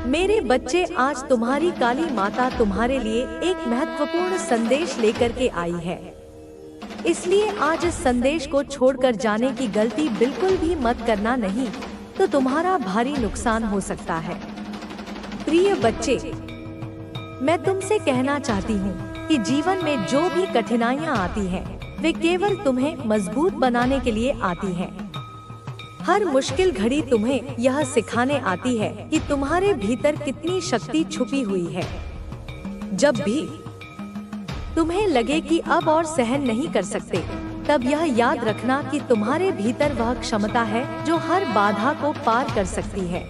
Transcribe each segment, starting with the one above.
मेरे बच्चे, आज तुम्हारी काली माता तुम्हारे लिए एक महत्वपूर्ण संदेश लेकर के आई है। इसलिए आज इस संदेश को छोड़कर जाने की गलती बिल्कुल भी मत करना, नहीं तो तुम्हारा भारी नुकसान हो सकता है। प्रिय बच्चे, मैं तुमसे कहना चाहती हूँ कि जीवन में जो भी कठिनाइयाँ आती हैं, वे केवल तुम्हें मजबूत बनाने के लिए आती हैं। हर मुश्किल घड़ी तुम्हें यह सिखाने आती है कि तुम्हारे भीतर कितनी शक्ति छुपी हुई है। जब भी तुम्हें लगे कि अब और सहन नहीं कर सकते, तब यह याद रखना कि तुम्हारे भीतर वह क्षमता है जो हर बाधा को पार कर सकती है।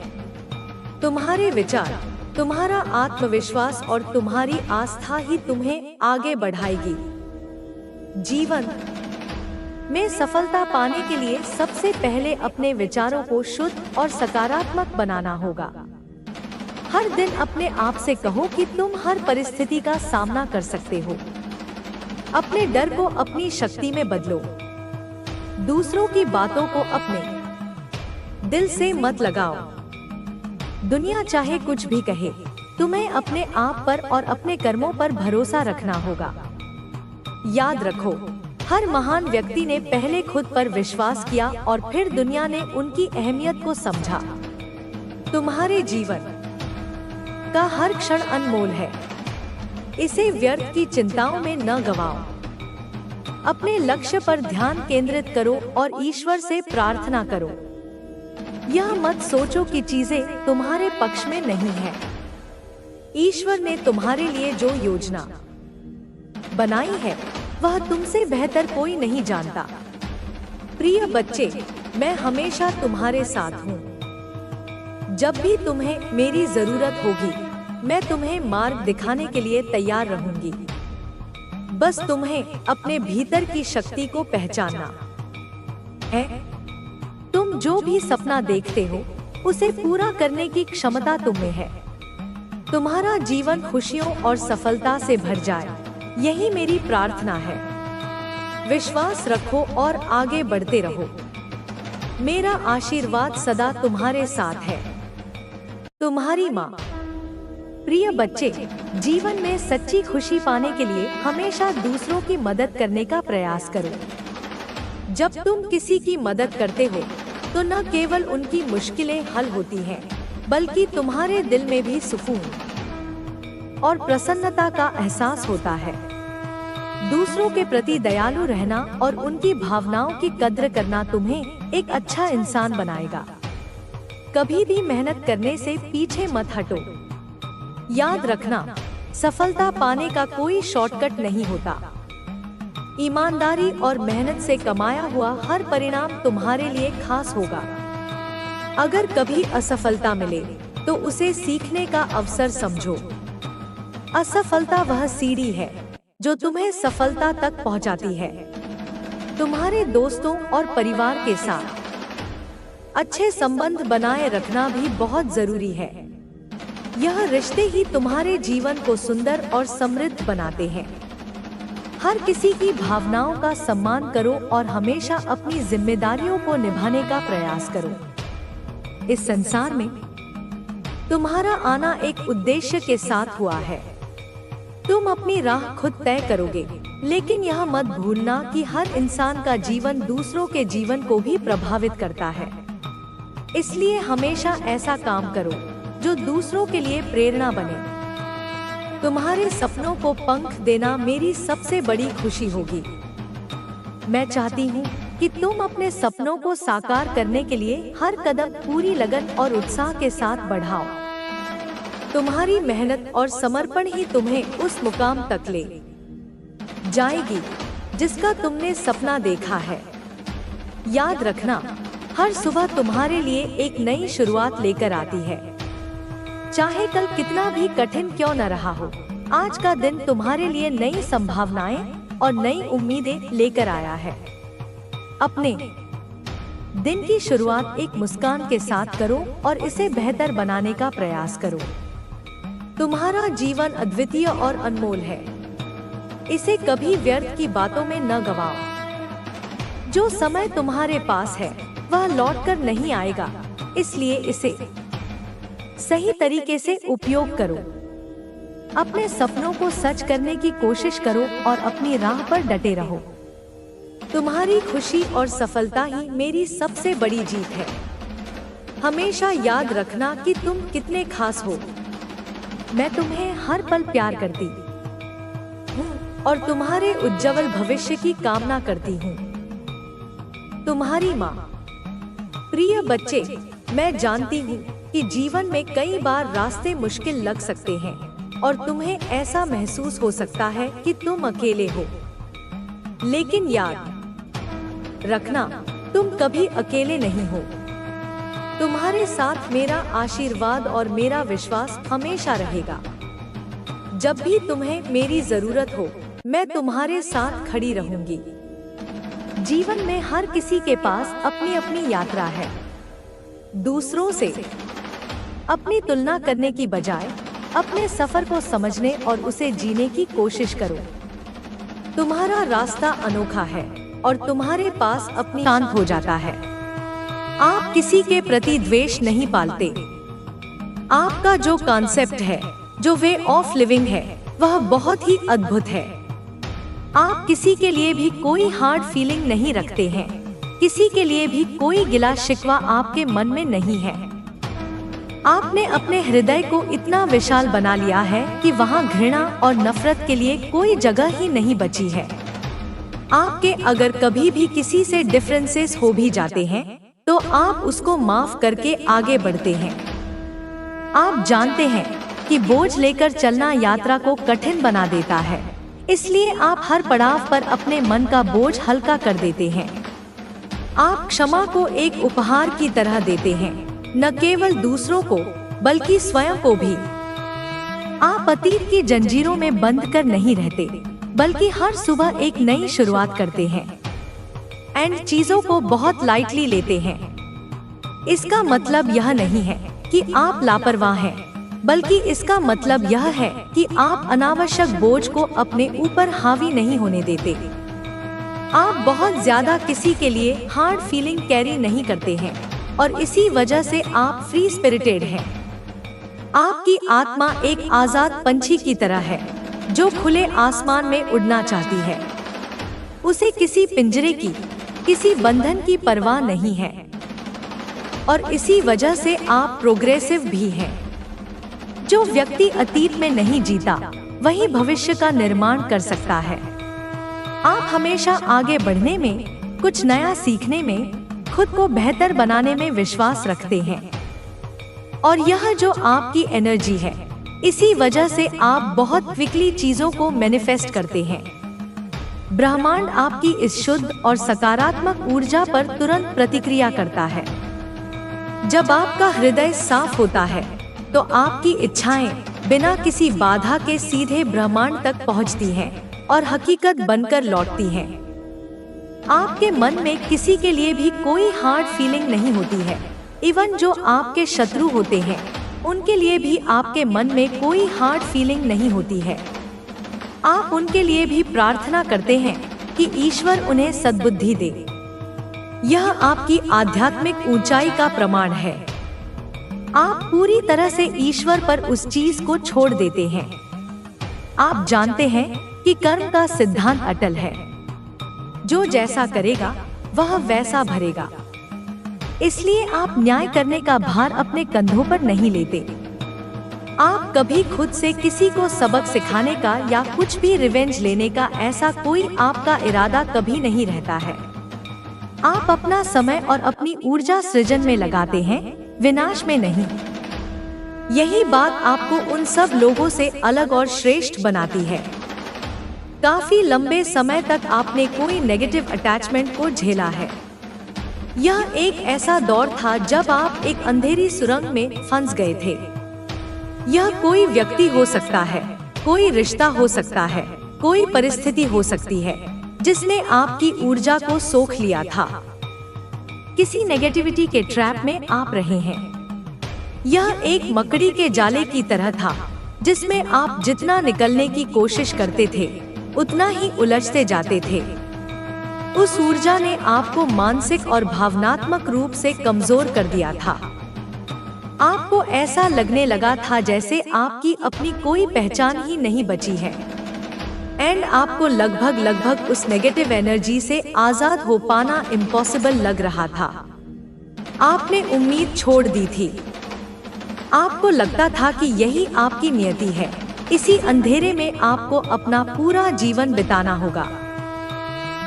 तुम्हारे विचार, तुम्हारा आत्मविश्वास और तुम्हारी आस्था ही तुम्हें आगे बढ़ाएगी। जीवन में सफलता पाने के लिए सबसे पहले अपने विचारों को शुद्ध और सकारात्मक बनाना होगा। हर दिन अपने आप से कहो कि तुम हर परिस्थिति का सामना कर सकते हो। अपने डर को अपनी शक्ति में बदलो। दूसरों की बातों को अपने दिल से मत लगाओ। दुनिया चाहे कुछ भी कहे, तुम्हें अपने आप पर और अपने कर्मों पर भरोसा रखना होगा। याद रखो, हर महान व्यक्ति ने पहले खुद पर विश्वास किया और फिर दुनिया ने उनकी अहमियत को समझा। तुम्हारे जीवन का हर क्षण अनमोल है, इसे व्यर्थ की चिंताओं में न गवाओ। अपने लक्ष्य पर ध्यान केंद्रित करो और ईश्वर से प्रार्थना करो। यह मत सोचो कि चीजें तुम्हारे पक्ष में नहीं है। ईश्वर ने तुम्हारे लिए जो योजना बनाई है, वह तुमसे बेहतर कोई नहीं जानता। प्रिय बच्चे, मैं हमेशा तुम्हारे साथ हूँ। जब भी तुम्हें मेरी जरूरत होगी, मैं तुम्हें मार्ग दिखाने के लिए तैयार रहूंगी। बस तुम्हें अपने भीतर की शक्ति को पहचानना है। तुम जो भी सपना देखते हो, उसे पूरा करने की क्षमता तुम्हें है। तुम्हारा जीवन खुशियों और सफलता से भर जाए, यही मेरी प्रार्थना है। विश्वास रखो और आगे बढ़ते रहो। मेरा आशीर्वाद सदा तुम्हारे साथ है। तुम्हारी माँ। प्रिय बच्चे, जीवन में सच्ची खुशी पाने के लिए हमेशा दूसरों की मदद करने का प्रयास करो। जब तुम किसी की मदद करते हो, तो न केवल उनकी मुश्किलें हल होती हैं, बल्कि तुम्हारे दिल में भी सुकून और प्रसन्नता का एहसास होता है। दूसरों के प्रति दयालु रहना और उनकी भावनाओं की कद्र करना तुम्हें एक अच्छा इंसान बनाएगा। कभी भी मेहनत करने से पीछे मत हटो। याद रखना, सफलता पाने का कोई शॉर्टकट नहीं होता। ईमानदारी और मेहनत से कमाया हुआ हर परिणाम तुम्हारे लिए खास होगा। अगर कभी असफलता मिले, तो उसे सीखने का अवसर समझो। असफलता वह सीढ़ी है जो तुम्हें सफलता तक पहुंचाती है। तुम्हारे दोस्तों और परिवार के साथ अच्छे संबंध बनाए रखना भी बहुत जरूरी है। यह रिश्ते ही तुम्हारे जीवन को सुंदर और समृद्ध बनाते हैं। हर किसी की भावनाओं का सम्मान करो और हमेशा अपनी जिम्मेदारियों को निभाने का प्रयास करो। इस संसार में तुम्हारा आना एक उद्देश्य के साथ हुआ है। तुम अपनी राह खुद तय करोगे, लेकिन यह मत भूलना कि हर इंसान का जीवन दूसरों के जीवन को भी प्रभावित करता है। इसलिए हमेशा ऐसा काम करो जो दूसरों के लिए प्रेरणा बने। तुम्हारे सपनों को पंख देना मेरी सबसे बड़ी खुशी होगी। मैं चाहती हूँ कि तुम अपने सपनों को साकार करने के लिए हर कदम पूरी लगन और उत्साह के साथ बढ़ाओ। तुम्हारी मेहनत और समर्पण ही तुम्हें उस मुकाम तक ले जाएगी जिसका तुमने सपना देखा है। याद रखना, हर सुबह तुम्हारे लिए एक नई शुरुआत लेकर आती है। चाहे कल कितना भी कठिन क्यों न रहा हो, आज का दिन तुम्हारे लिए नई संभावनाएं और नई उम्मीदें लेकर आया है। अपने दिन की शुरुआत एक मुस्कान के साथ करो और इसे बेहतर बनाने का प्रयास करो। तुम्हारा जीवन अद्वितीय और अनमोल है। इसे कभी व्यर्थ की बातों में न गवाओ। जो समय तुम्हारे पास है वह लौटकर नहीं आएगा, इसलिए इसे सही तरीके से उपयोग करो। अपने सपनों को सच करने की कोशिश करो और अपनी राह पर डटे रहो। तुम्हारी खुशी और सफलता ही मेरी सबसे बड़ी जीत है। हमेशा याद रखना कि तुम कितने खास हो। मैं तुम्हें हर पल प्यार करती हूँ और तुम्हारे उज्जवल भविष्य की कामना करती हूँ। तुम्हारी माँ। प्रिय बच्चे, मैं जानती हूँ कि जीवन में कई बार रास्ते मुश्किल लग सकते हैं और तुम्हें ऐसा महसूस हो सकता है कि तुम अकेले हो। लेकिन याद रखना, तुम कभी अकेले नहीं हो। तुम्हारे साथ मेरा आशीर्वाद और मेरा विश्वास हमेशा रहेगा। जब भी तुम्हें मेरी जरूरत हो, मैं तुम्हारे साथ खड़ी रहूंगी। जीवन में हर किसी के पास अपनी अपनी यात्रा है। दूसरों से अपनी तुलना करने की बजाय अपने सफर को समझने और उसे जीने की कोशिश करो। तुम्हारा रास्ता अनोखा है और तुम्हारे पास अपनी शांत हो जाता है। आप किसी के प्रति द्वेष नहीं पालते। आपका जो कॉन्सेप्ट है, जो वे ऑफ लिविंग है, वह बहुत ही अद्भुत है। आप किसी के लिए भी कोई हार्ड फीलिंग नहीं रखते हैं। किसी के लिए भी कोई गिला शिकवा आपके मन में नहीं है। आपने अपने हृदय को इतना विशाल बना लिया है कि वहाँ घृणा और नफरत के लिए कोई जगह ही नहीं बची है। आपके अगर कभी भी किसी से डिफरेंसेस हो भी जाते हैं तो आप उसको माफ करके आगे बढ़ते हैं। आप जानते हैं कि बोझ लेकर चलना यात्रा को कठिन बना देता है, इसलिए आप हर पड़ाव पर अपने मन का बोझ हल्का कर देते हैं। आप क्षमा को एक उपहार की तरह देते हैं, न केवल दूसरों को बल्कि स्वयं को भी। आप अतीत की जंजीरों में बंद कर नहीं रहते, बल्कि हर सुबह एक नई शुरुआत करते हैं एंड चीजों को बहुत लाइटली लेते हैं। इसका मतलब यह नहीं है कि आप लापरवाह हैं, बल्कि इसका मतलब यह है कि आप अनावश्यक बोझ को अपने ऊपर हावी नहीं होने देते। आप बहुत ज्यादा किसी के लिए हार्ड फीलिंग कैरी नहीं करते हैं और इसी वजह से आप फ्री स्पिरिटेड हैं। आपकी आत्मा एक आजाद पंछी की तरह है जो खुले आसमान में उड़ना चाहती है। उसे किसी पिंजरे की, किसी बंधन की परवाह नहीं है और इसी वजह से आप प्रोग्रेसिव भी हैं। जो व्यक्ति अतीत में नहीं जीता, वही भविष्य का निर्माण कर सकता है। आप हमेशा आगे बढ़ने में, कुछ नया सीखने में, खुद को बेहतर बनाने में विश्वास रखते हैं और यह जो आपकी एनर्जी है, इसी वजह से आप बहुत क्विकली चीजों को मैनिफेस्ट करते हैं। ब्रह्मांड आपकी इस शुद्ध और सकारात्मक ऊर्जा पर तुरंत प्रतिक्रिया करता है। जब आपका हृदय साफ होता है तो आपकी इच्छाएं बिना किसी बाधा के सीधे ब्रह्मांड तक पहुंचती हैं और हकीकत बनकर लौटती हैं। आपके मन में किसी के लिए भी कोई हार्ड फीलिंग नहीं होती है। इवन जो आपके शत्रु होते हैं, उनके लिए भी आपके मन में कोई हार्ड फीलिंग नहीं होती है। आप उनके लिए भी प्रार्थना करते हैं कि ईश्वर उन्हें सद्बुद्धि दे। यह आपकी आध्यात्मिक ऊंचाई का प्रमाण है। आप पूरी तरह से ईश्वर पर उस चीज को छोड़ देते हैं। आप जानते हैं कि कर्म का सिद्धांत अटल है। जो जैसा करेगा वह वैसा भरेगा। इसलिए आप न्याय करने का भार अपने कंधों पर नहीं लेते। आप कभी खुद से किसी को सबक सिखाने का या कुछ भी रिवेंज लेने का ऐसा कोई आपका इरादा कभी नहीं रहता है। आप अपना समय और अपनी ऊर्जा सृजन में लगाते हैं, विनाश में नहीं। यही बात आपको उन सब लोगों से अलग और श्रेष्ठ बनाती है। काफी लंबे समय तक आपने कोई नेगेटिव अटैचमेंट को झेला है। यह एक ऐसा दौर था जब आप एक अंधेरी सुरंग में फंस गए थे। यह कोई व्यक्ति हो सकता है, कोई रिश्ता हो सकता है, कोई परिस्थिति हो सकती है जिसने आपकी ऊर्जा को सोख लिया था। किसी नेगेटिविटी के ट्रैप में आप रहे हैं। यह एक मकड़ी के जाले की तरह था जिसमें आप जितना निकलने की कोशिश करते थे उतना ही उलझते जाते थे। उस ऊर्जा ने आपको मानसिक और भावनात्मक रूप से कमजोर कर दिया था। आपको ऐसा लगने लगा था जैसे आपकी अपनी कोई पहचान ही नहीं बची है। एंड आपको लगभग उस नेगेटिव एनर्जी से आजाद हो पाना इम्पॉसिबल लग रहा था। आपने उम्मीद छोड़ दी थी। आपको लगता था कि यही आपकी नियति है, इसी अंधेरे में आपको अपना पूरा जीवन बिताना होगा।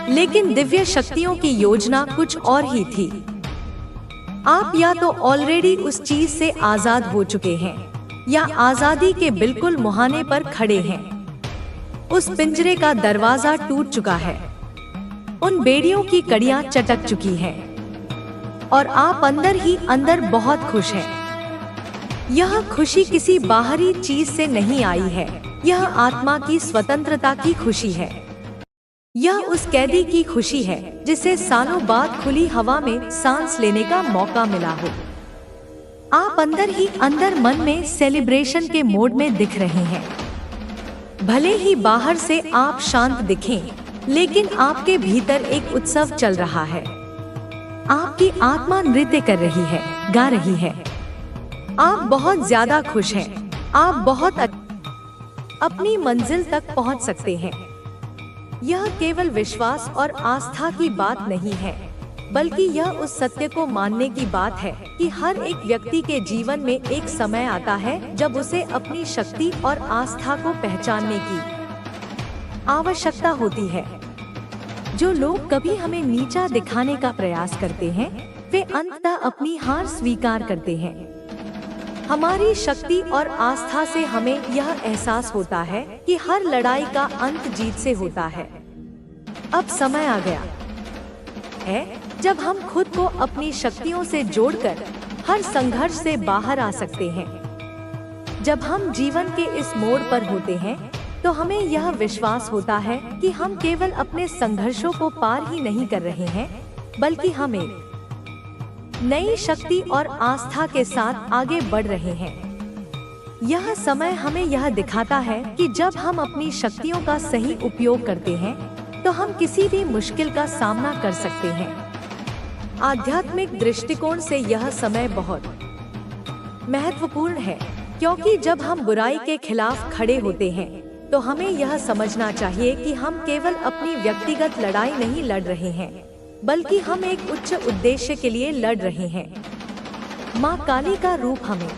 लेकिन दिव्य शक्तियों की योजना कुछ और ही थी। आप या तो ऑलरेडी उस चीज से आजाद हो चुके हैं या आजादी के बिल्कुल मुहाने पर खड़े हैं। उस पिंजरे का दरवाजा टूट चुका है, उन बेड़ियों की कड़ियां चटक चुकी हैं और आप अंदर ही अंदर बहुत खुश हैं। यह खुशी किसी बाहरी चीज से नहीं आई है, यह आत्मा की स्वतंत्रता की खुशी है। यह उस कैदी की खुशी है जिसे सालों बाद खुली हवा में सांस लेने का मौका मिला हो। आप अंदर ही अंदर मन में सेलिब्रेशन के मोड में दिख रहे हैं। भले ही बाहर से आप शांत दिखें, लेकिन आपके भीतर एक उत्सव चल रहा है। आपकी आत्मा नृत्य कर रही है, गा रही है। आप बहुत ज्यादा खुश हैं। आप बहुत अपनी मंजिल तक पहुंच सकते हैं। यह केवल विश्वास और आस्था की बात नहीं है, बल्कि यह उस सत्य को मानने की बात है कि हर एक व्यक्ति के जीवन में एक समय आता है जब उसे अपनी शक्ति और आस्था को पहचानने की आवश्यकता होती है। जो लोग कभी हमें नीचा दिखाने का प्रयास करते हैं, वे अंततः अपनी हार स्वीकार करते हैं। हमारी शक्ति और आस्था से हमें यह एहसास होता है कि हर लड़ाई का अंत जीत से होता है। अब समय आ गया है जब हम खुद को अपनी शक्तियों से जोड़कर हर संघर्ष से बाहर आ सकते हैं। जब हम जीवन के इस मोड़ पर होते हैं, तो हमें यह विश्वास होता है कि हम केवल अपने संघर्षों को पार ही नहीं कर रहे हैं, बल्कि हम एक नई शक्ति और आस्था के साथ आगे बढ़ रहे हैं। यह समय हमें यह दिखाता है कि जब हम अपनी शक्तियों का सही उपयोग करते हैं, तो हम किसी भी मुश्किल का सामना कर सकते हैं। आध्यात्मिक दृष्टिकोण से यह समय बहुत महत्वपूर्ण है, क्योंकि जब हम बुराई के खिलाफ खड़े होते हैं, तो हमें यह समझना चाहिए कि हम केवल अपनी व्यक्तिगत लड़ाई नहीं लड़ रहे हैं, बल्कि हम एक उच्च उद्देश्य के लिए लड़ रहे हैं। माँ काली का रूप हमें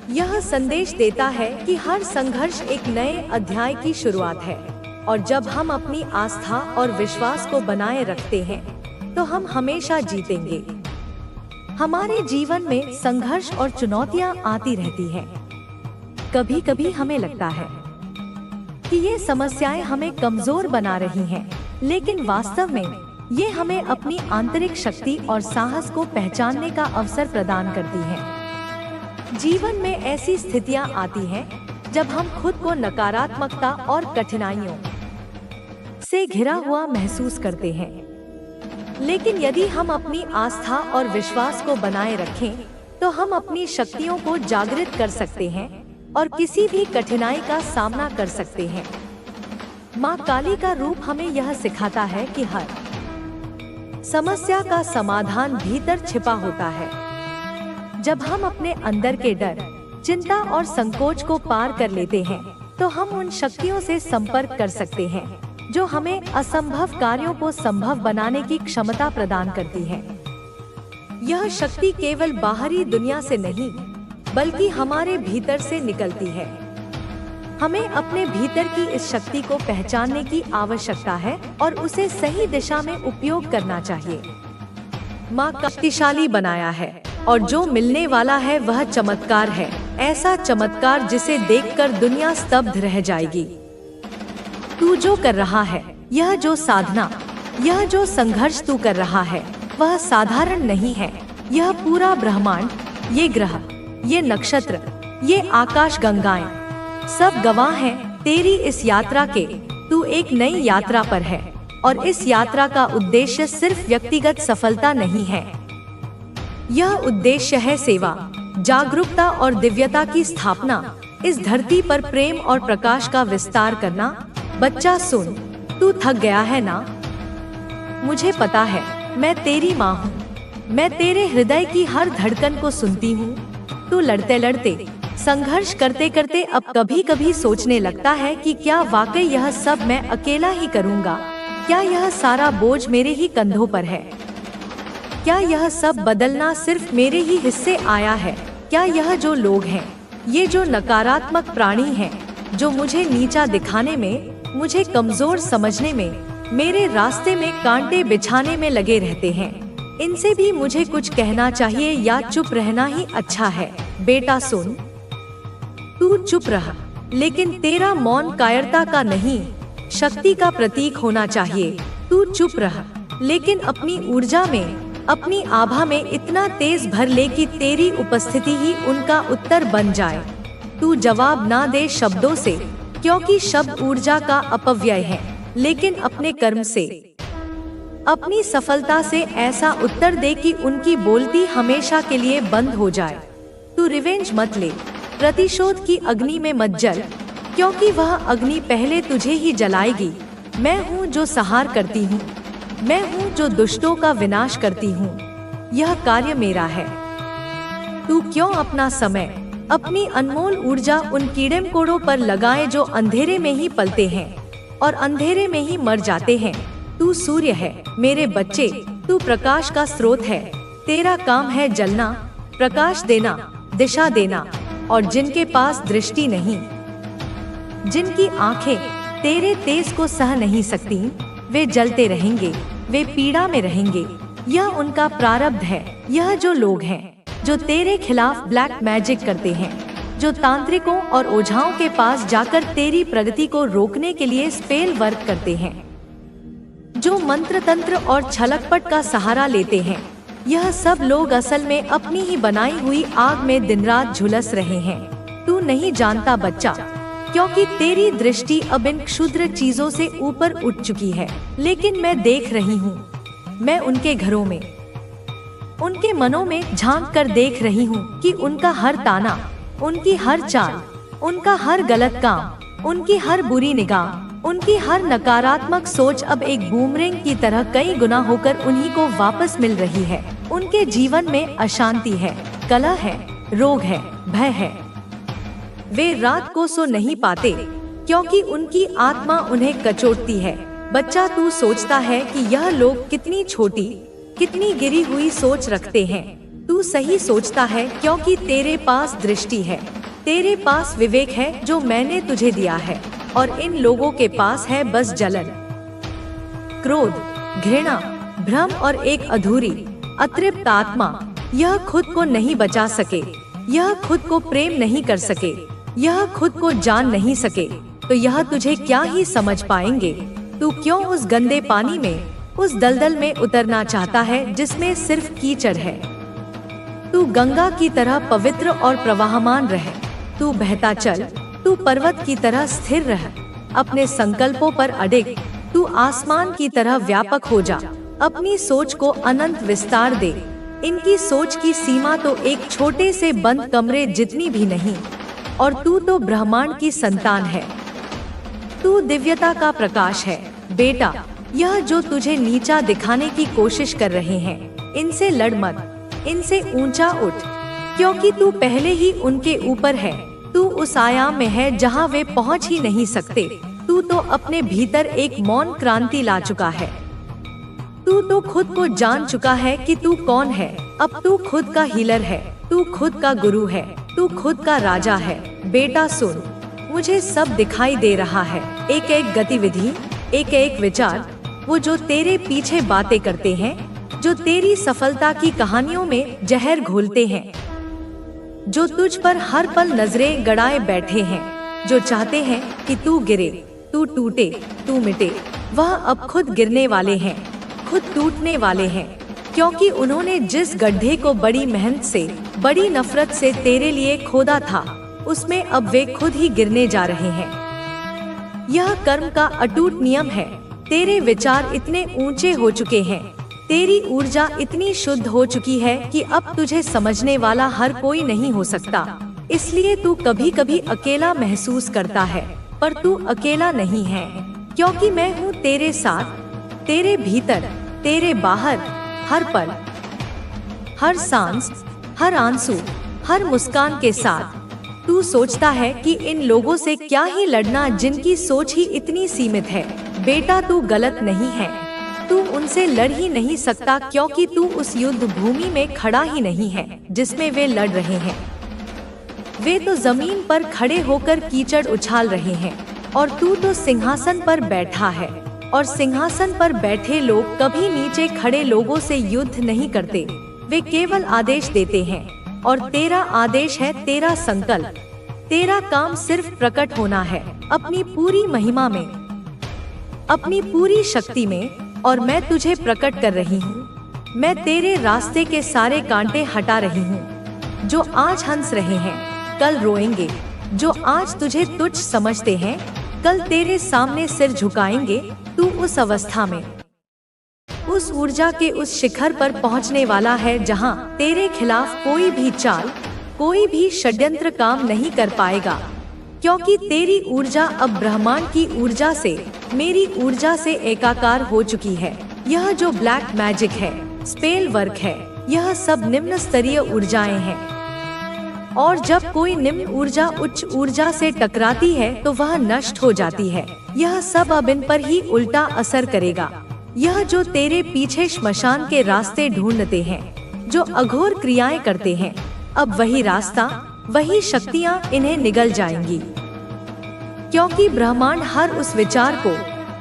यह संदेश देता है कि हर संघर्ष एक नए अध्याय की शुरुआत है, और जब हम अपनी आस्था और विश्वास को बनाए रखते हैं, तो हम हमेशा जीतेंगे। हमारे जीवन में संघर्ष और चुनौतियाँ आती रहती हैं। कभी कभी हमें लगता है कि ये समस्याएं हमें कमजोर बना रही हैं, लेकिन वास्तव में ये हमें अपनी आंतरिक शक्ति और साहस को पहचानने का अवसर प्रदान करती हैं। जीवन में ऐसी स्थितियां आती हैं जब हम खुद को नकारात्मकता और कठिनाइयों से घिरा हुआ महसूस करते हैं, लेकिन यदि हम अपनी आस्था और विश्वास को बनाए रखें, तो हम अपनी शक्तियों को जागृत कर सकते हैं और किसी भी कठिनाई का सामना कर सकते हैं। माँ काली का रूप हमें यह सिखाता है कि हर समस्या का समाधान भीतर छिपा होता है। जब हम अपने अंदर के डर, चिंता और संकोच को पार कर लेते हैं, तो हम उन शक्तियों से संपर्क कर सकते हैं जो हमें असंभव कार्यों को संभव बनाने की क्षमता प्रदान करती है। यह शक्ति केवल बाहरी दुनिया से नहीं, बल्कि हमारे भीतर से निकलती है। हमें अपने भीतर की इस शक्ति को पहचानने की आवश्यकता है और उसे सही दिशा में उपयोग करना चाहिए। माँ का शक्तिशाली बनाया है, और जो मिलने वाला है वह चमत्कार है, ऐसा चमत्कार जिसे देखकर दुनिया स्तब्ध रह जाएगी। तू जो कर रहा है, यह जो साधना, यह जो संघर्ष तू कर रहा है, वह साधारण नहीं है। यह पूरा ब्रह्मांड, ये ग्रह, ये नक्षत्र, ये आकाश गंगाएं, सब गवाह हैं तेरी इस यात्रा के। तू एक नई यात्रा पर है, और इस यात्रा का उद्देश्य सिर्फ व्यक्तिगत सफलता नहीं है। यह उद्देश्य है सेवा, जागरूकता और दिव्यता की स्थापना, इस धरती पर प्रेम और प्रकाश का विस्तार करना। बच्चा सुन, तू थक गया है ना? मुझे पता है, मैं तेरी माँ हूँ। मैं तेरे हृदय की हर धड़कन को सुनती हूँ। तू लड़ते लड़ते, संघर्ष करते करते अब कभी कभी सोचने लगता है कि क्या वाकई यह सब मैं अकेला ही करूँगा? क्या यह सारा बोझ मेरे ही कंधों पर है? क्या यह सब बदलना सिर्फ मेरे ही हिस्से आया है? क्या यह जो लोग हैं, ये जो नकारात्मक प्राणी हैं, जो मुझे नीचा दिखाने में, मुझे कमजोर समझने में, मेरे रास्ते में कांटे बिछाने में लगे रहते हैं, इनसे भी मुझे कुछ कहना चाहिए या चुप रहना ही अच्छा है? बेटा सुन, तू चुप रहा, लेकिन तेरा मौन कायरता का नहीं, शक्ति का प्रतीक होना चाहिए। तू चुप रहा, लेकिन अपनी ऊर्जा में, अपनी आभा में इतना तेज भर ले कि तेरी उपस्थिति ही उनका उत्तर बन जाए। तू जवाब ना दे शब्दों से, क्योंकि शब्द ऊर्जा का अपव्यय है, लेकिन अपने कर्म से, अपनी सफलता से ऐसा उत्तर दे कि उनकी बोलती हमेशा के लिए बंद हो जाए। तू रिवेंज मत ले, प्रतिशोध की अग्नि में मत जल, क्योंकि वह अग्नि पहले तुझे ही जलाएगी। मैं हूँ जो संहार करती हूँ, मैं हूँ जो दुष्टों का विनाश करती हूँ, यह कार्य मेरा है। तू क्यों अपना समय, अपनी अनमोल ऊर्जा उन कीड़े मकोड़ों पर लगाए जो अंधेरे में ही पलते हैं और अंधेरे में ही मर जाते हैं? तू सूर्य है मेरे बच्चे, तू प्रकाश का स्रोत है। तेरा काम है जलना, प्रकाश देना, दिशा देना, और जिनके पास दृष्टि नहीं, जिनकी आंखें तेरे तेज को सह नहीं सकती, वे जलते रहेंगे, वे पीड़ा में रहेंगे। यह उनका प्रारब्ध है। यह जो लोग हैं जो तेरे खिलाफ ब्लैक मैजिक करते हैं, जो तांत्रिकों और ओझाओं के पास जाकर तेरी प्रगति को रोकने के लिए स्पेल वर्क करते हैं, जो मंत्र तंत्र और छलकपट का सहारा लेते हैं, यह सब लोग असल में अपनी ही बनाई हुई आग में दिन रात झुलस रहे हैं। तू नहीं जानता बच्चा, क्योंकि तेरी दृष्टि अब इन क्षुद्र चीजों से ऊपर उठ चुकी है। लेकिन मैं देख रही हूँ, मैं उनके घरों में, उनके मनों में झांक कर देख रही हूँ कि उनका हर ताना, उनकी हर चाल, उनका हर गलत काम, उनकी हर बुरी निगाह, उनकी हर नकारात्मक सोच अब एक बूमरैंग की तरह कई गुना होकर उन्हीं को वापस मिल रही है। उनके जीवन में अशांति है, कलह है, रोग है, भय है। वे रात को सो नहीं पाते, क्योंकि उनकी आत्मा उन्हें कचोटती है। बच्चा, तू सोचता है कि यह लोग कितनी छोटी, कितनी गिरी हुई सोच रखते हैं। तू सही सोचता है, क्योंकि तेरे पास दृष्टि है, तेरे पास विवेक है जो मैंने तुझे दिया है, और इन लोगों के पास है बस जलन, क्रोध, घृणा, भ्रम और एक अधूरी, अतृप्त आत्मा। यह खुद को नहीं बचा सके, यह खुद को प्रेम नहीं कर सके, यह खुद को जान नहीं सके, तो यह तुझे क्या ही समझ पाएंगे। तू क्यों उस गंदे पानी में, उस दलदल में उतरना चाहता है जिसमें सिर्फ कीचड़ है? तू गंगा की तरह पवित्र और प्रवाहमान रहे, तू बहता चल, तू पर्वत की तरह स्थिर रह, अपने संकल्पों पर अडिग, तू आसमान की तरह व्यापक हो जा, अपनी सोच को अनंत विस्तार दे। इनकी सोच की सीमा तो एक छोटे से बंद कमरे जितनी भी नहीं, और तू तो ब्रह्मांड की संतान है, तू दिव्यता का प्रकाश है। बेटा, यह जो तुझे नीचा दिखाने की कोशिश कर रहे हैं, इनसे लड़ मत, इनसे ऊंचा उठ, क्योंकि तू पहले ही उनके ऊपर है। तू उस आयाम में है जहां वे पहुंच ही नहीं सकते। तू तो अपने भीतर एक मौन क्रांति ला चुका है। तू तो खुद को जान चुका है कि तू कौन है। अब तू खुद का हीलर है, तू खुद का गुरु है, तू खुद का राजा है। बेटा सुन, मुझे सब दिखाई दे रहा है, एक एक गतिविधि, एक एक विचार, वो जो तेरे पीछे बातें करते हैं, जो तेरी सफलता की कहानियों में जहर घोलते हैं, जो तुझ पर हर पल नजरें गड़ाए बैठे हैं, जो चाहते हैं कि तू गिरे, तू टूटे, तू मिटे, वह अब खुद गिरने वाले हैं, खुद टूटने वाले हैं, क्योंकि उन्होंने जिस गड्ढे को बड़ी मेहनत से, बड़ी नफरत से तेरे लिए खोदा था, उसमें अब वे खुद ही गिरने जा रहे हैं। यह कर्म का अटूट नियम है। तेरे विचार इतने ऊंचे हो चुके हैं, तेरी ऊर्जा इतनी शुद्ध हो चुकी है कि अब तुझे समझने वाला हर कोई नहीं हो सकता। इसलिए तू कभी कभी अकेला महसूस करता है, पर तू अकेला नहीं है, क्योंकि मैं हूँ तेरे साथ, तेरे भीतर, तेरे बाहर, हर पल, हर सांस, हर आंसू, हर मुस्कान के साथ तू सोचता है कि इन लोगों से क्या ही लड़ना जिनकी सोच ही इतनी सीमित है। बेटा तू गलत नहीं है, तू उनसे लड़ ही नहीं सकता क्योंकि तू उस युद्ध भूमि में खड़ा ही नहीं है जिसमें वे लड़ रहे हैं। वे तो जमीन पर खड़े होकर कीचड़ उछाल रहे हैं और तू तो सिंहासन पर बैठा है, और सिंहासन पर बैठे लोग कभी नीचे खड़े लोगों से युद्ध नहीं करते, वे केवल आदेश देते हैं। और तेरा आदेश है तेरा संकल्प, तेरा काम सिर्फ प्रकट होना है अपनी पूरी महिमा में, अपनी पूरी शक्ति में, और मैं तुझे प्रकट कर रही हूँ। मैं तेरे रास्ते के सारे कांटे हटा रही हूँ। जो आज हंस रहे हैं कल रोएंगे, जो आज तुझे तुच्छ समझते हैं कल तेरे सामने सिर झुकाएंगे। तू उस अवस्था में, उस ऊर्जा के उस शिखर पर पहुंचने वाला है जहां तेरे खिलाफ कोई भी चाल, कोई भी षड्यंत्र काम नहीं कर पाएगा, क्योंकि तेरी ऊर्जा अब ब्रह्मांड की ऊर्जा से, मेरी ऊर्जा से एकाकार हो चुकी है। यह जो ब्लैक मैजिक है, स्पेल वर्क है, यह सब निम्न स्तरीय ऊर्जाएं हैं, और जब कोई निम्न ऊर्जा उच्च ऊर्जा से टकराती है तो वह नष्ट हो जाती है। यह सब अब इन पर ही उल्टा असर करेगा। यह जो तेरे पीछे श्मशान के रास्ते ढूंढते हैं, जो अघोर क्रियाएं करते हैं, अब वही रास्ता, वही शक्तियां इन्हें निगल जाएंगी, क्योंकि ब्रह्मांड हर उस विचार को,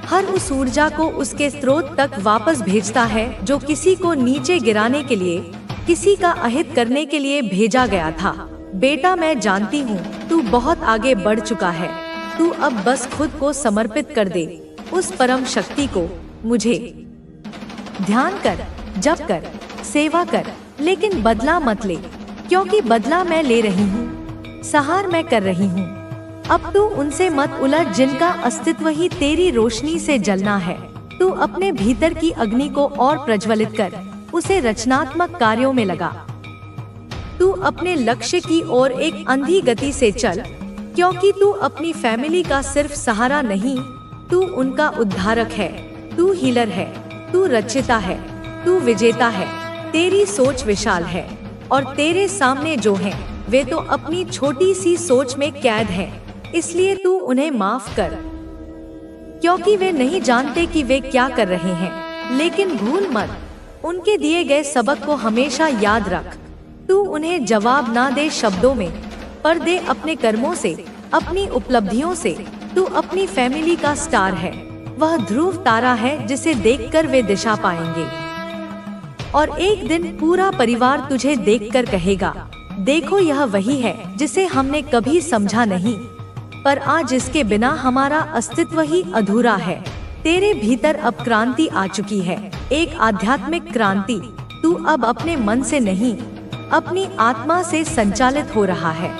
हर उस ऊर्जा को उसके स्रोत तक वापस भेजता है जो किसी को नीचे गिराने के लिए, किसी का अहित करने के लिए भेजा गया था। बेटा मैं जानती हूँ तू बहुत आगे बढ़ चुका है, तू अब बस खुद को समर्पित कर दे उस परम शक्ति को। मुझे ध्यान कर, जप कर, सेवा कर, लेकिन बदला मत ले, क्योंकि बदला मैं ले रही हूँ, सहार मैं कर रही हूँ। अब तू उनसे मत उलझ जिनका अस्तित्व ही तेरी रोशनी से जलना है। तू अपने भीतर की अग्नि को और प्रज्वलित कर, उसे रचनात्मक कार्यों में लगा। तू अपने लक्ष्य की ओर एक अंधी गति से चल, क्योंकि तू अपनी फैमिली का सिर्फ सहारा नहीं, तू उनका उद्धारक है, तू हीलर है, तू रचिता है, तू विजेता है। तेरी सोच विशाल है और तेरे सामने जो हैं, वे तो अपनी छोटी सी सोच में कैद हैं। इसलिए तू उन्हें माफ कर, क्योंकि वे नहीं जानते कि वे क्या कर रहे हैं। लेकिन भूल मत, उनके दिए गए सबक को हमेशा याद रख। तू उन्हें जवाब ना दे शब्दों में, पर दे अपने कर्मों से, अपनी उपलब्धियों से। तू अपनी फैमिली का स्टार है, वह ध्रुव तारा है जिसे देखकर वे दिशा पाएंगे, और एक दिन पूरा परिवार तुझे देखकर कहेगा, देखो यह वही है जिसे हमने कभी समझा नहीं, पर आज इसके बिना हमारा अस्तित्व ही अधूरा है। तेरे भीतर अब क्रांति आ चुकी है, एक आध्यात्मिक क्रांति। तू अब अपने मन से नहीं, अपनी आत्मा से संचालित हो रहा है।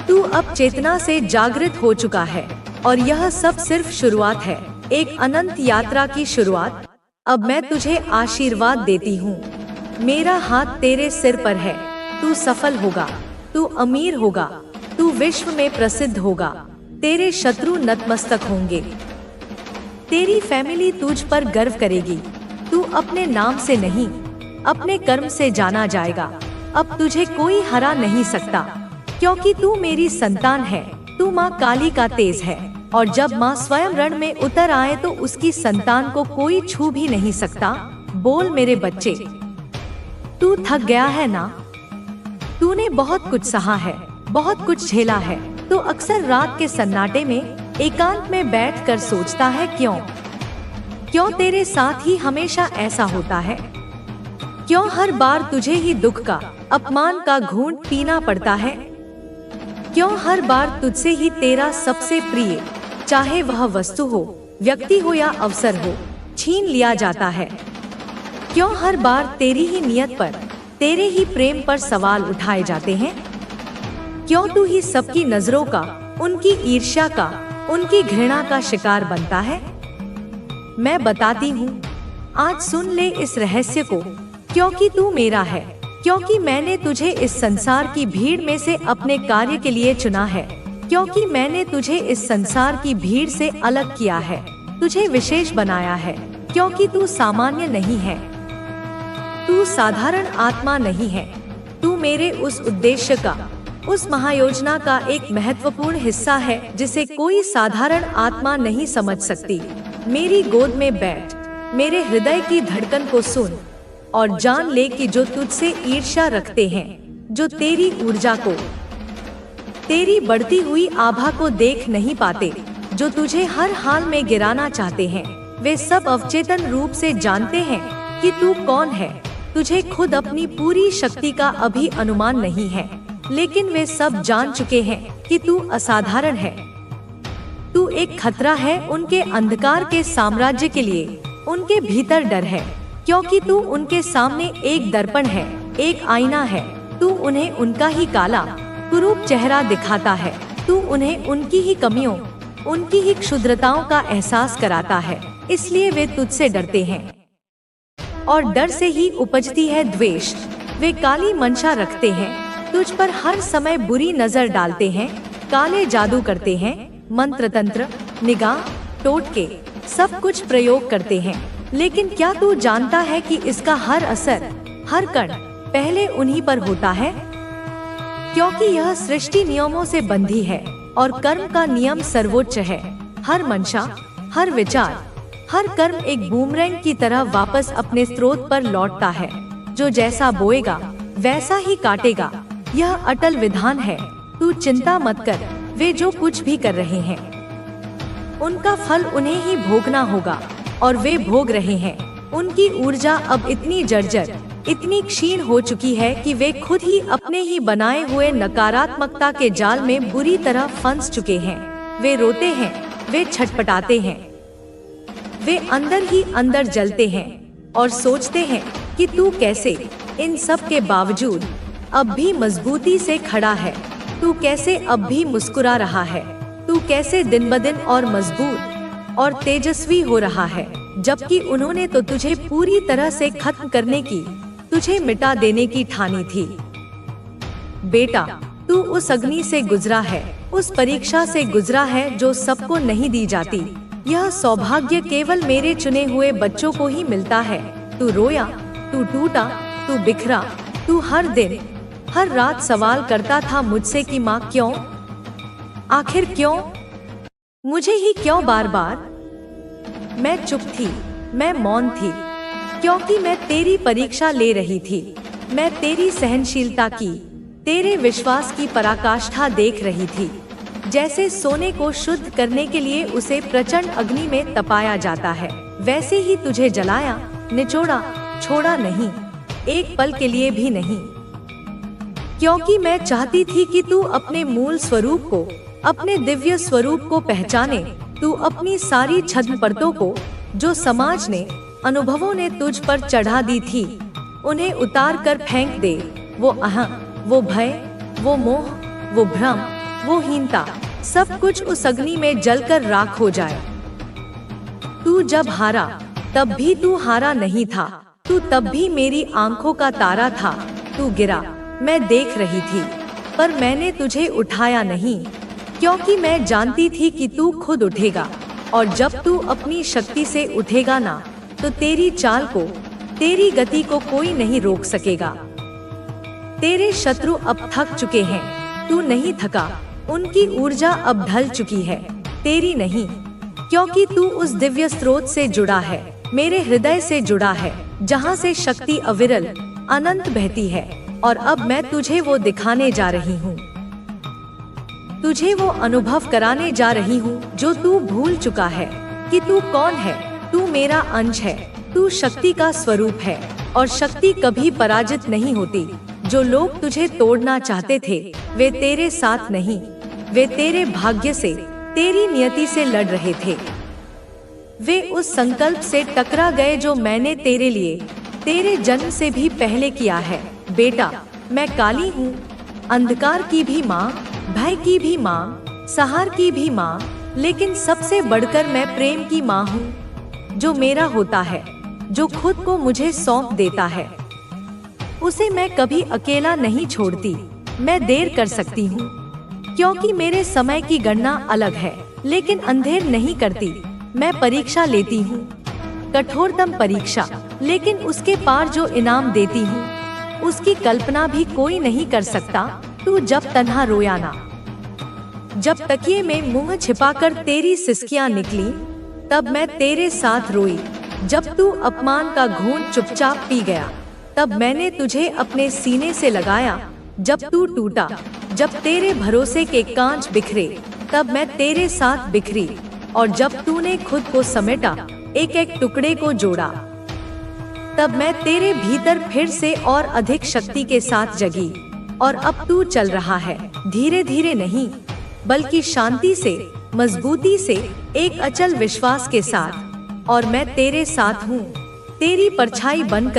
तू अब चेतना से जागृत हो चुका है, और यह सब सिर्फ शुरुआत है, एक अनंत यात्रा की शुरुआत। अब मैं तुझे आशीर्वाद देती हूँ, मेरा हाथ तेरे सिर पर है। तू सफल होगा, तू अमीर होगा, तू विश्व में प्रसिद्ध होगा, तेरे शत्रु नतमस्तक होंगे, तेरी फैमिली तुझ पर गर्व करेगी। तू अपने नाम से नहीं, अपने कर्म से जाना जाएगा। अब तुझे कोई हरा नहीं सकता, क्योंकि तू मेरी संतान है। तू माँ काली का तेज है, और जब माँ स्वयं रण में उतर आए तो उसकी संतान को कोई छू भी नहीं सकता। बोल मेरे बच्चे, तू थक गया है ना? तूने बहुत कुछ सहा है, बहुत कुछ झेला है, तो अक्सर रात के सन्नाटे में एकांत में बैठकर सोचता है क्यों तेरे साथ ही हमेशा ऐसा होता है? क्यों हर बार तुझे ही दुख का, अपमान का घूंट पीना पड़ता है? क्यों हर बार तुझसे ही तेरा सबसे प्रिय, चाहे वह वस्तु हो, व्यक्ति हो या अवसर हो, छीन लिया जाता है? क्यों हर बार तेरी ही नियत पर, तेरे ही प्रेम पर सवाल उठाए जाते हैं? क्यों तू ही सबकी नजरों का, उनकी ईर्ष्या का, उनकी घृणा का शिकार बनता है? मैं बताती हूँ, आज सुन ले इस रहस्य को, क्योंकि तू मेरा है, क्योंकि मैंने तुझे इस संसार की भीड़ में से अपने कार्य के लिए चुना है, क्योंकि मैंने तुझे इस संसार की भीड़ से अलग किया है, तुझे विशेष बनाया है, क्योंकि तू सामान्य नहीं है, तू साधारण आत्मा नहीं है, तू मेरे उस उद्देश्य का, उस महायोजना का एक महत्वपूर्ण हिस्सा है जिसे कोई साधारण आत्मा नहीं समझ सकती। मेरी गोद में बैठ, मेरे हृदय की धड़कन को सुन और जान ले कि जो तुझसे ईर्ष्या रखते हैं, जो तेरी ऊर्जा को, तेरी बढ़ती हुई आभा को देख नहीं पाते, जो तुझे हर हाल में गिराना चाहते हैं, वे सब अवचेतन रूप से जानते हैं कि तू कौन है। तुझे खुद अपनी पूरी शक्ति का अभी अनुमान नहीं है, लेकिन वे सब जान चुके हैं कि तू असाधारण है। तू एक खतरा है उनके अंधकार के साम्राज्य के लिए। उनके भीतर डर है, क्योंकि तू उनके सामने एक दर्पण है, एक आईना है। तू उन्हें उनका ही काला, कुरूप चेहरा दिखाता है। तू उन्हें उनकी ही कमियों, उनकी ही क्षुद्रताओं का एहसास कराता है। इसलिए वे तुझसे डरते हैं, और डर से ही उपजती है द्वेष। वे काली मंशा रखते हैं, तुझ पर हर समय बुरी नजर डालते हैं, काले जादू करते हैं, मंत्र तंत्र, निगाह, टोटके, सब कुछ प्रयोग करते हैं। लेकिन क्या तू जानता है कि इसका हर असर, हर कण पहले उन्हीं पर होता है? क्योंकि यह सृष्टि नियमों से बंधी है और कर्म का नियम सर्वोच्च है। हर मंशा, हर विचार, हर कर्म एक बूमरैंग की तरह वापस अपने स्रोत पर लौटता है। जो जैसा बोएगा वैसा ही काटेगा। यह अटल विधान है। तू चिंता मत कर, वे जो कुछ भी कर रहे हैं उनका फल उन्हें ही भोगना होगा, और वे भोग रहे हैं। उनकी ऊर्जा अब इतनी जर्जर, इतनी क्षीण हो चुकी है कि वे खुद ही अपने ही बनाए हुए नकारात्मकता के जाल में बुरी तरह फंस चुके हैं। वे रोते हैं, वे छटपटाते हैं, वे अंदर ही अंदर जलते हैं और सोचते हैं कि तू कैसे इन सब के बावजूद अब भी मजबूती से खड़ा है। तू कैसे अब भी मुस्कुरा रहा है। तू कैसे दिन ब दिन और मजबूत और तेजस्वी हो रहा है, जबकि उन्होंने तो तुझे पूरी तरह से खत्म करने की, तुझे मिटा देने की ठानी थी। बेटा, तू उस अग्नि से गुजरा है, उस परीक्षा से गुजरा है जो सबको नहीं दी जाती। यह सौभाग्य केवल मेरे चुने हुए बच्चों को ही मिलता है। तू रोया, तू टूटा, तू बिखरा, तू हर दिन, हर रात सवाल करता था मुझसे कि माँ क्यों, आखिर क्यों, मुझे ही क्यों बार बार। मैं चुप थी, मैं मौन थी, क्योंकि मैं तेरी परीक्षा ले रही थी। मैं तेरी सहनशीलता की, तेरे विश्वास की पराकाष्ठा देख रही थी। जैसे सोने को शुद्ध करने के लिए उसे प्रचंड अग्नि में तपाया जाता है, वैसे ही तुझे जलाया, निचोड़ा, छोड़ा नहीं, एक पल के लिए भी नहीं। क्योंकि मैं चाहती थी कि तू अपने मूल स्वरूप को, अपने दिव्य स्वरूप को पहचाने। तू अपनी सारी छद्म परतों को, जो समाज ने, अनुभवों ने तुझ पर चढ़ा दी थी, उन्हें उतार कर फेंक दे। वो अहं, वो भय, वो मोह, वो भ्रम, वो हीनता, सब कुछ उस अग्नि में जलकर राख हो जाए। तू जब हारा, तब भी तू हारा नहीं था। तू तब भी मेरी आंखों का तारा था। तू गिरा, मैं देख रही थी, पर मैंने तुझे उठाया नहीं, क्योंकि मैं जानती थी कि तू खुद उठेगा, और जब तू अपनी शक्ति से उठेगा ना, तो तेरी चाल को, तेरी गति को कोई नहीं रोक सकेगा। तेरे शत्रु अब थक चुके हैं, तू नहीं थका। उनकी ऊर्जा अब ढल चुकी है, तेरी नहीं, क्योंकि तू उस दिव्य स्रोत से जुड़ा है, मेरे हृदय से जुड़ा है, जहाँ से शक्ति अविरल, अनंत बहती है। और अब मैं तुझे वो दिखाने जा रही हूँ, तुझे वो अनुभव कराने जा रही हूँ जो तू भूल चुका है कि तू कौन है। तू मेरा अंश है, तू शक्ति का स्वरूप है, और शक्ति कभी पराजित नहीं होती। जो लोग तुझे तोड़ना चाहते थे, वे तेरे साथ नहीं, वे तेरे भाग्य से, तेरी नियति से लड़ रहे थे। वे उस संकल्प से टकरा गए जो मैंने तेरे लिए, तेरे जन्म से भी पहले किया है। बेटा, मैं काली हूँ, अंधकार की भी माँ, भय की भी माँ, सहार की भी माँ, लेकिन सबसे बढ़कर मैं प्रेम की माँ हूँ। जो मेरा होता है, जो खुद को मुझे सौंप देता है, उसे मैं कभी अकेला नहीं छोड़ती। मैं देर कर सकती हूँ, क्योंकि मेरे समय की गणना अलग है, लेकिन अंधेर नहीं करती। मैं परीक्षा लेती हूँ, कठोरतम परीक्षा, लेकिन उसके पार जो इनाम देती हूँ, उसकी कल्पना भी कोई नहीं कर सकता। तू जब तन्हा रोया ना, जब तकिए में मुंह छिपाकर तेरी सिसकियां निकली, तब मैं तेरे साथ रोई। जब तू अपमान का घूंट चुपचाप पी गया, तब मैंने तुझे अपने सीने से लगाया। जब तू टूटा, जब तेरे भरोसे के कांच बिखरे, तब मैं तेरे साथ बिखरी। और जब तूने खुद को समेटा, एक एक टुकड़े को जोड़ा, तब मैं तेरे भीतर फिर से और अधिक शक्ति के साथ जगी। और अब तू चल रहा है, धीरे धीरे नहीं, बल्कि शांति से, मजबूती से, एक अचल विश्वास के साथ। और मैं तेरे साथ हूँ, तेरी परछाई बनकर।